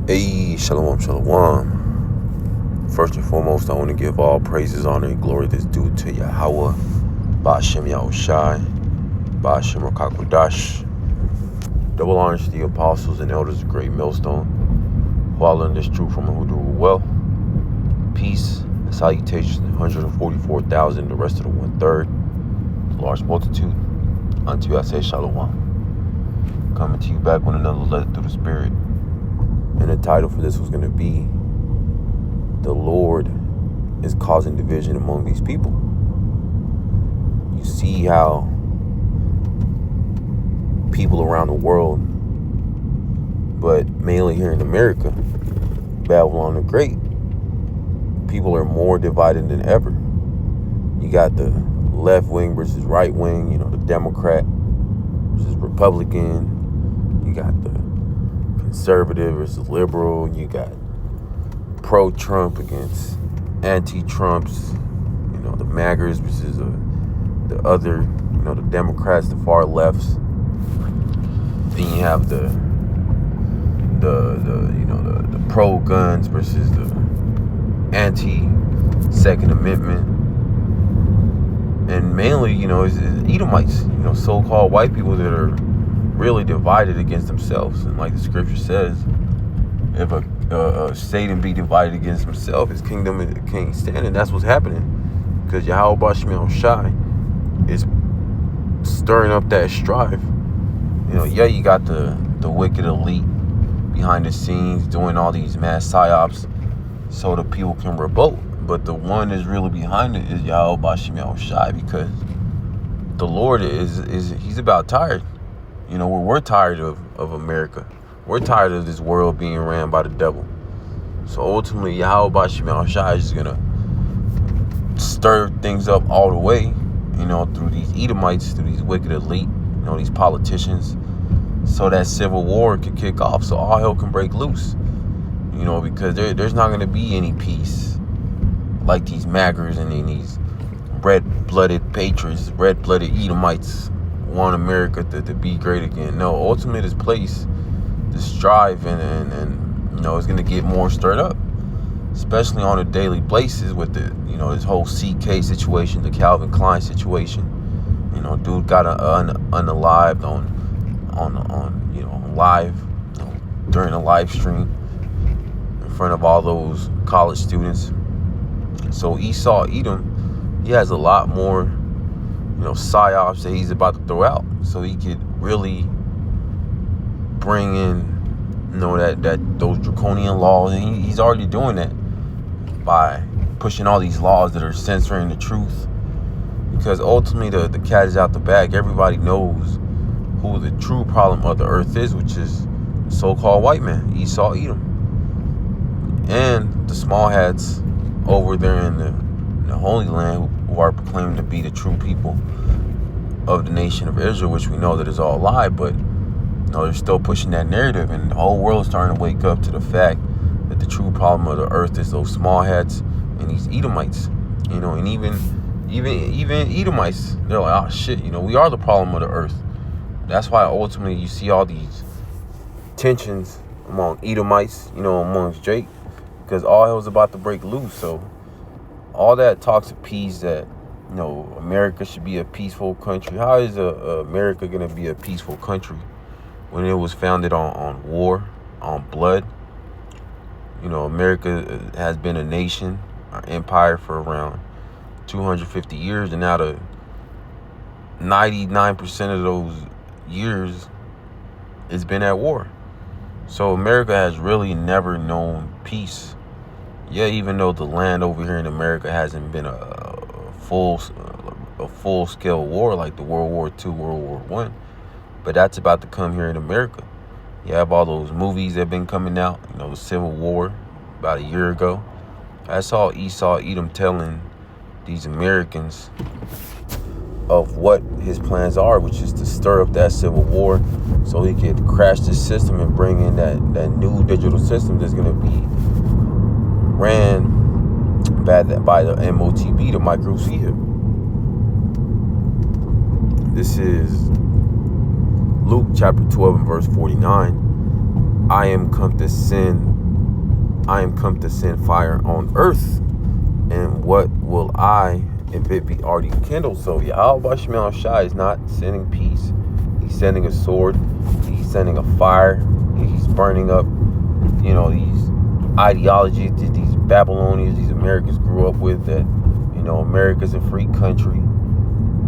Hey, shalom, shalom. First and foremost, I want to give all praises, honor, and glory that's due to Yahweh, Ba'ashem Yahushai, Ba'ashem Rakakwadash. Double honors to the apostles and elders of Great Millstone, who all learned this truth from who do it well. Peace and salutations to 144,000, the rest of the 1/3, the large multitude. Unto you I say shalom. Coming to you back with another letter through the Spirit. And the title for this was going to be, The Lord is Causing Division Among These People. You see how people around the world, but mainly here in America, Babylon the Great, people are more divided than ever. You got the left wing versus right wing, the Democrat versus Republican. You got the conservative versus liberal. You got pro-Trump against anti-Trumps. The MAGAs versus the other, the Democrats, the far lefts. Then you have the pro-guns versus the anti-Second Amendment. And mainly, it's Edomites, so-called white people that are really divided against themselves. And like the scripture says, if a Satan be divided against himself, his kingdom can't stand. And that's what's happening, because Yahweh Ba'ashem Yahushai is stirring up that strife. You got the wicked elite behind the scenes doing all these mass psyops so the people can revolt. But the one that's really behind it is Yahweh Ba'ashem Yahushai, because the Lord he's about tired. We're tired of America. We're tired of this world being ran by the devil. So ultimately, Yahweh Ba'ashem Yahushai is going to stir things up all the way, through these Edomites, through these wicked elite, these politicians, so that civil war can kick off, so all hell can break loose. Because there's not going to be any peace like these MAGAs and these red-blooded patriots, red-blooded Edomites want America to be great again. No, ultimately this place, this strife and it's going to get more stirred up, especially on a daily basis with this whole CK situation, the Calvin Klein situation. Dude got unalived on live, during a live stream in front of all those college students. So Esau Edom, he has a lot more psyops that he's about to throw out, so he could really bring in those draconian laws. And he's already doing that by pushing all these laws that are censoring the truth, because ultimately the cat is out the bag. Everybody knows who the true problem of the earth is, which is the so-called white man, Esau Edom, and the small hats over there in the Holy Land, who are proclaimed to be the true people of the nation of Israel, which we know that is all a lie, but they're still pushing that narrative, and the whole world is starting to wake up to the fact that the true problem of the earth is those small hats and these Edomites. And even Edomites, they're like, oh shit, we are the problem of the earth. That's why ultimately you see all these tensions among Edomites, amongst Drake, because all hell is about to break loose. So all that talks of peace, that America should be a peaceful country. How is America going to be a peaceful country when it was founded on war, on blood? America has been a nation, an empire, for around 250 years, and out of 99% of those years, it's been at war. So America has really never known peace. Yeah, even though the land over here in America hasn't been a full-scale war like the World War II, World War I, but that's about to come here in America. You have all those movies that have been coming out, the Civil War about a year ago. I saw Esau Edom telling these Americans of what his plans are, which is to stir up that civil war so he could crash the system and bring in that new digital system that's going to be ran by the MOTB, the microsphere. This is Luke chapter 12 and verse 49. I am come to send I am come to send fire on earth. And what will I if it be already kindled? So Yahweh Shemel Shai is not sending peace. He's sending a sword. He's sending a fire. He's burning up, these ideologies that these Babylonians, these Americans grew up with, that, America's a free country,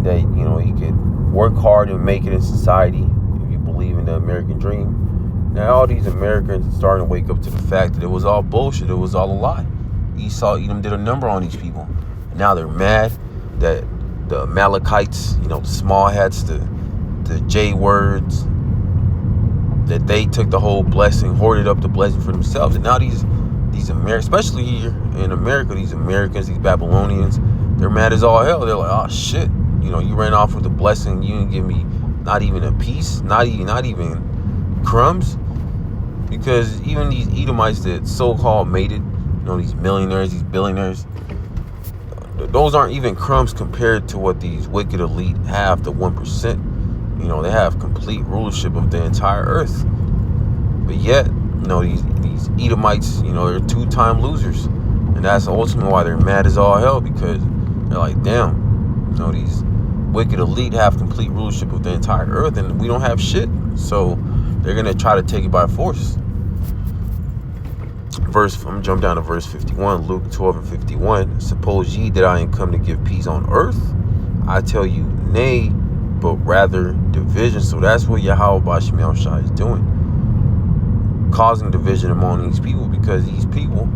that, you could work hard and make it in society if you believe in the American dream. Now all these Americans are starting to wake up to the fact that it was all bullshit. It was all a lie. Esau, Edom did a number on these people. Now they're mad that the Amalekites, the small hats, the J words, that they took the whole blessing, hoarded up the blessing for themselves. And now these Americans, especially here in America, these Americans, these Babylonians, they're mad as all hell. They're like, oh shit, you ran off with the blessing. You didn't give me not even a piece, not even crumbs. Because even these Edomites that so-called made it, these millionaires, these billionaires, those aren't even crumbs compared to what these wicked elite have, the 1%. They have complete rulership of the entire earth. But yet, these Edomites, they're two-time losers. And that's ultimately why they're mad as all hell, because they're like, damn, these wicked elite have complete rulership of the entire earth, and we don't have shit. So they're going to try to take it by force. I'm going to jump down to verse 51, Luke 12 and 51. Suppose ye that I am come to give peace on earth? I tell you, nay, but rather division. So that's what Yahweh Shemel Shai is doing. Causing division among these people, because these people,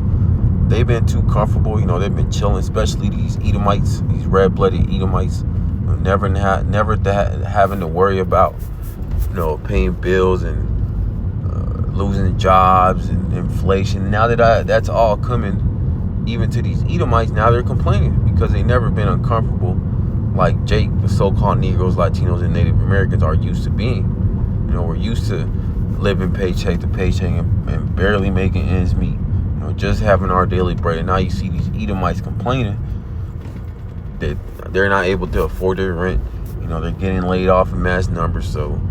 they've been too comfortable. They've been chilling, especially these Edomites, these red-blooded Edomites, never having to worry about, paying bills and losing jobs and inflation. Now that that's all coming, even to these Edomites, now they're complaining because they've never been uncomfortable like Jake, the so-called Negroes, Latinos, and Native Americans are used to being. We're used to living paycheck to paycheck and barely making ends meet. Just having our daily bread. And now you see these Edomites complaining that they're not able to afford their rent. They're getting laid off in mass numbers. So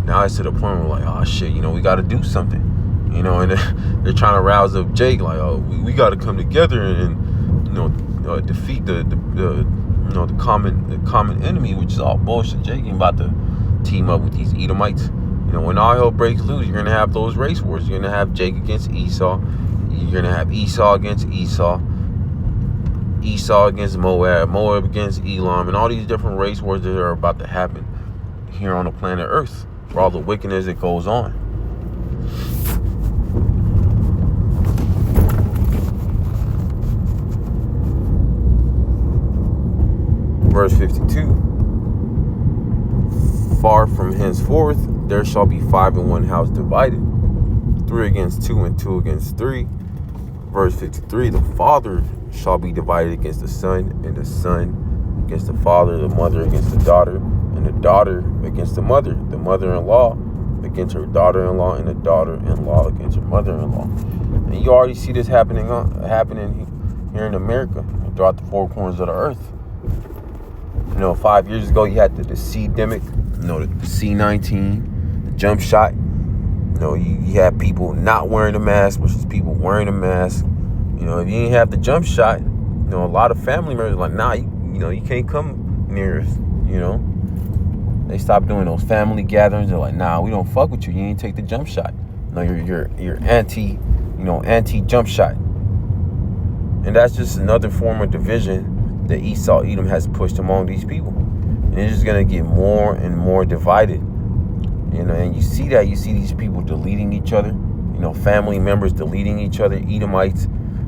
now it's to the point where we're like, oh shit, we got to do something. And they're trying to rouse up Jake, like, oh, we got to come together and defeat the common enemy, which is all bullshit. Jake ain't about to team up with these Edomites. When all hell breaks loose, you're gonna have those race wars. You're gonna have Jake against Esau. You're gonna have Esau against Esau. Esau against Moab. Moab against Elam, and all these different race wars that are about to happen here on the planet Earth for all the wickedness that goes on. Verse 52. Far from henceforth there shall be 5 in one house divided, 3 against 2 and 2 against 3. Verse 53. The father shall be divided against the son, and the son against the father, the mother against the daughter, and the daughter against the mother-in-law against her daughter-in-law, and the daughter-in-law against her mother-in-law. And you already see this happening here in America and throughout the four corners of the earth. 5 years ago, you had the C-demic, the C-19, the jump shot. You had people not wearing a mask versus people wearing a mask. If you didn't have the jump shot, a lot of family members are like, nah, you can't come near us. They stopped doing those family gatherings. They're like, nah, we don't fuck with you. You ain't take the jump shot. No, you're anti-jump shot. And that's just another form of division that Esau, Edom has pushed among these people. And it's just going to get more and more divided. And you see these people deleting each other. Family members deleting each other. Edomites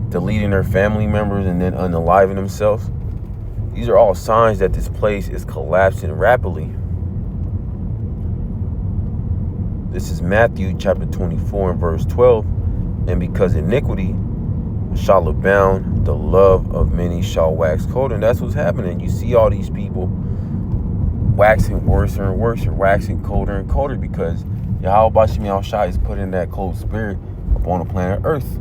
deleting their family members and then unaliving themselves. These are all signs that this place is collapsing rapidly. This is Matthew chapter 24 and verse 12. And because iniquity shall abound, the love of many shall wax cold. And that's what's happening. You see all these people waxing worse and worse, and waxing colder and colder, because Yahweh Shemel Shai is putting that cold spirit upon the planet Earth.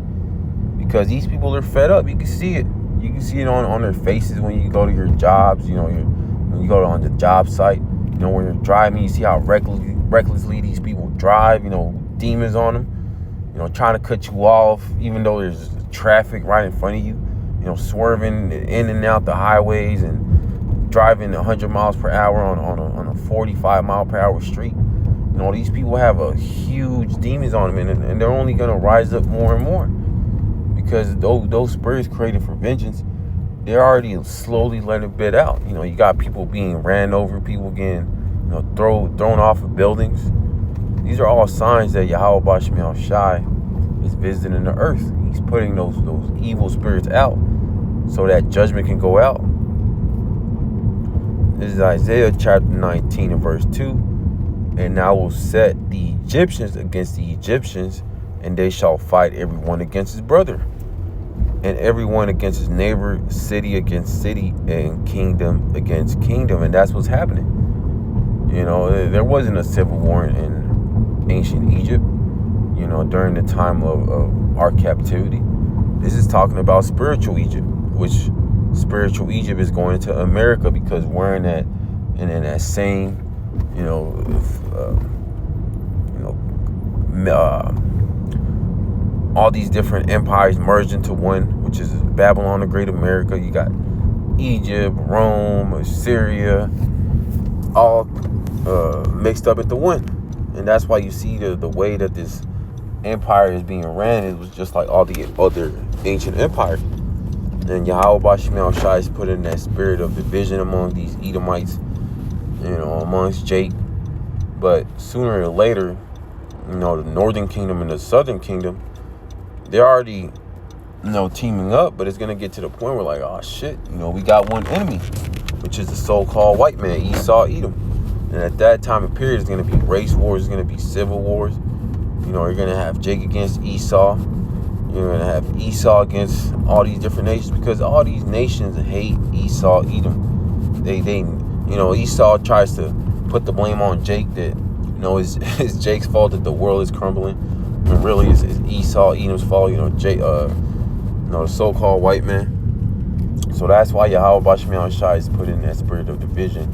Because these people are fed up. You can see it. You can see it on their faces when you go to your jobs. When you go on the job site. When you're driving, you see how recklessly these people drive. Demons on them. trying to cut you off, even though there's traffic right in front of you, swerving in and out the highways and driving 100 miles per hour on a 45 mile per hour street. These people have a huge demons on them, and they're only going to rise up more and more because those spirits created for vengeance, they're already slowly letting it bit out. You got people being ran over, people getting thrown off of buildings. These are all signs that Yahweh Bashim Yahweh Shai is visiting the earth. He's putting those evil spirits out so that judgment can go out. This is Isaiah chapter 19 and verse 2. And I will set the Egyptians against the Egyptians, and they shall fight everyone against his brother, and everyone against his neighbor, city against city, and kingdom against kingdom. And that's what's happening. There wasn't a civil war in ancient Egypt, during the time of our captivity. This is talking about spiritual Egypt, which spiritual Egypt is going to America because we're in that same, all these different empires merged into one, which is Babylon the Great America. You got Egypt, Rome, Assyria, all mixed up into one. And that's why you see the way that this empire is being ran. It was just like all the other ancient empires. And Yahweh Bashim Yahweh Shai is putting that spirit of division among these Edomites, amongst Jake. But sooner or later, the northern kingdom and the southern kingdom, they're already, teaming up. But it's going to get to the point where like, oh shit, we got one enemy, which is the so-called white man, Esau, Edom. And at that time of period, it's going to be race wars, it's going to be civil wars. You're going to have Jake against Esau. You're going to have Esau against all these different nations, because all these nations hate Esau, Edom. They Esau tries to put the blame on Jake that, it's Jake's fault that the world is crumbling. And really, it's Esau, Edom's fault, Jake, the so-called white man. So that's why Yahweh Bashim Yahweh Shai is putting that spirit of division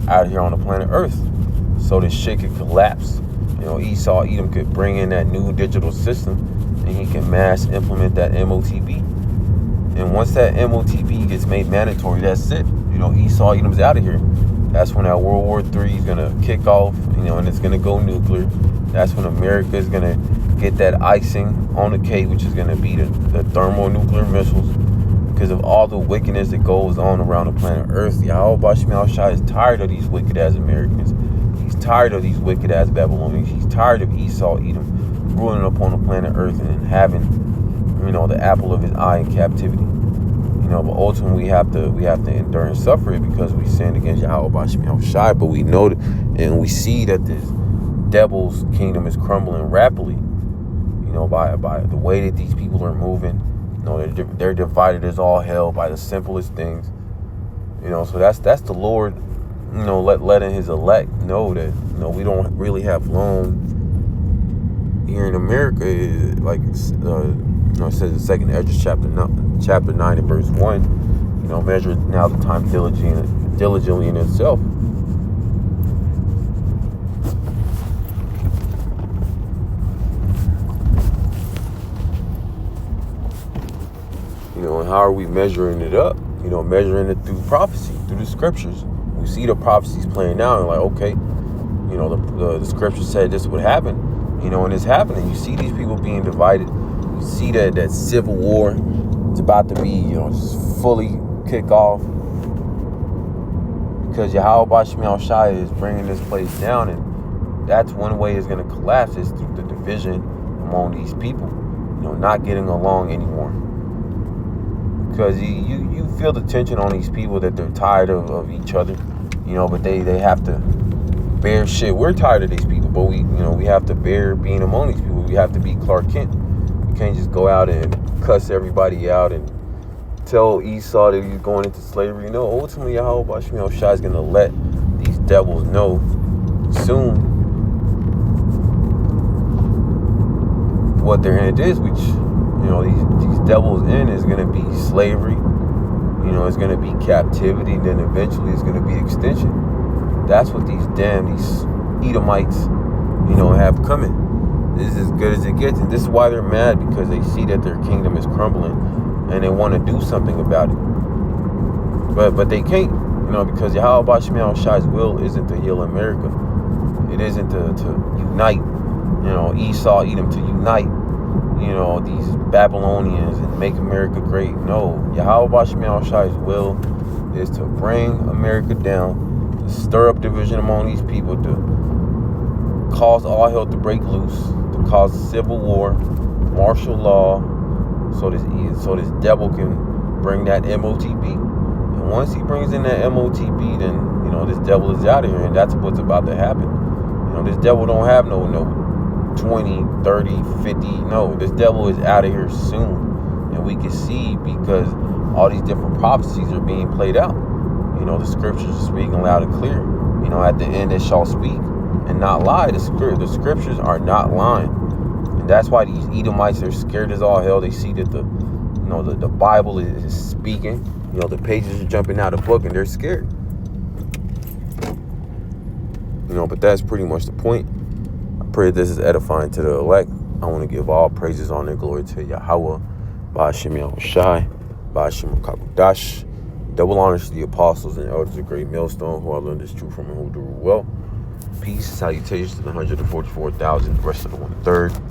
out here on the planet Earth, so this shit could collapse. Esau, Edom could bring in that new digital system, and he can mass implement that MOTB. And once that MOTB gets made mandatory, that's it. Esau, Edom's out of here. That's when that World War III is gonna kick off, and it's gonna go nuclear. That's when America is gonna get that icing on the cake, which is gonna be the thermonuclear missiles. Because of all the wickedness that goes on around the planet Earth, Yahweh Bashim Yahweh Shai is tired of these wicked ass Americans. He's tired of these wicked ass Babylonians. He's tired of Esau, Edom ruling upon the planet Earth and having, the apple of his eye in captivity. But ultimately we have to endure and suffer it because we sinned against Yahweh Bashim Yahweh Shai. But we know and we see that this devil's kingdom is crumbling rapidly. By the way that these people are moving. They're divided as all hell by the simplest things. So that's the Lord, letting his elect know that, we don't really have long here in America. Like, it says in 2nd Esdras chapter 9 and verse 1, measure now the time diligently in itself. And how are we measuring it up? Measuring it through prophecy, through the scriptures. We see the prophecies playing out, and like, okay, the scripture said this would happen, and it's happening. You see these people being divided. You see that civil war is about to be, fully kick off, because Yahweh Bashim Yahweh Shai is bringing this place down, and that's one way it's going to collapse, is through the division among these people, not getting along anymore. Because you feel the tension on these people, that they're tired of each other, but they have to bear shit. We're tired of these people, but we have to bear being among these people. We have to be Clark Kent. You can't just go out and cuss everybody out and tell Esau that he's going into slavery. Ultimately Yahweh Bashim Yahweh Shai is going to let these devils know soon what their end is, which these devils in is going to be slavery. It's going to be captivity, and then eventually it's going to be extinction. That's what these Edomites, have coming. is as good as it gets. And this is why they're mad, because they see that their kingdom is crumbling and they want to do something about it. But they can't, because Yahweh Shemel Shai's will isn't to heal America. It isn't to unite, Esau, Edom, to unite, these Babylonians and make America great. No, Yahweh Shemel Shai's will is to bring America down, to stir up division among these people, to cause all hell to break loose, to cause civil war, martial law, so this devil can bring that MOTB. And once he brings in that MOTB, then this devil is out of here, and that's what's about to happen. This devil don't have no 20, 30, 50. No, this devil is out of here soon, and we can see because all these different prophecies are being played out. The scriptures are speaking loud and clear. At the end it shall speak and not lie. The scriptures are not lying. And that's why these Edomites are scared as all hell. They see that the Bible is speaking. The pages are jumping out of the book and they're scared. But that's pretty much the point. I pray this is edifying to the elect. I want to give all praises, honor, and glory to Yahweh, Ba'ashem Yahushai, Ba'ashem Kakudash. Double honors to the apostles and elders of Great Millstone, who I learned this truth from and who do well. Peace, salutations to the 144,000, the rest of the 1/3.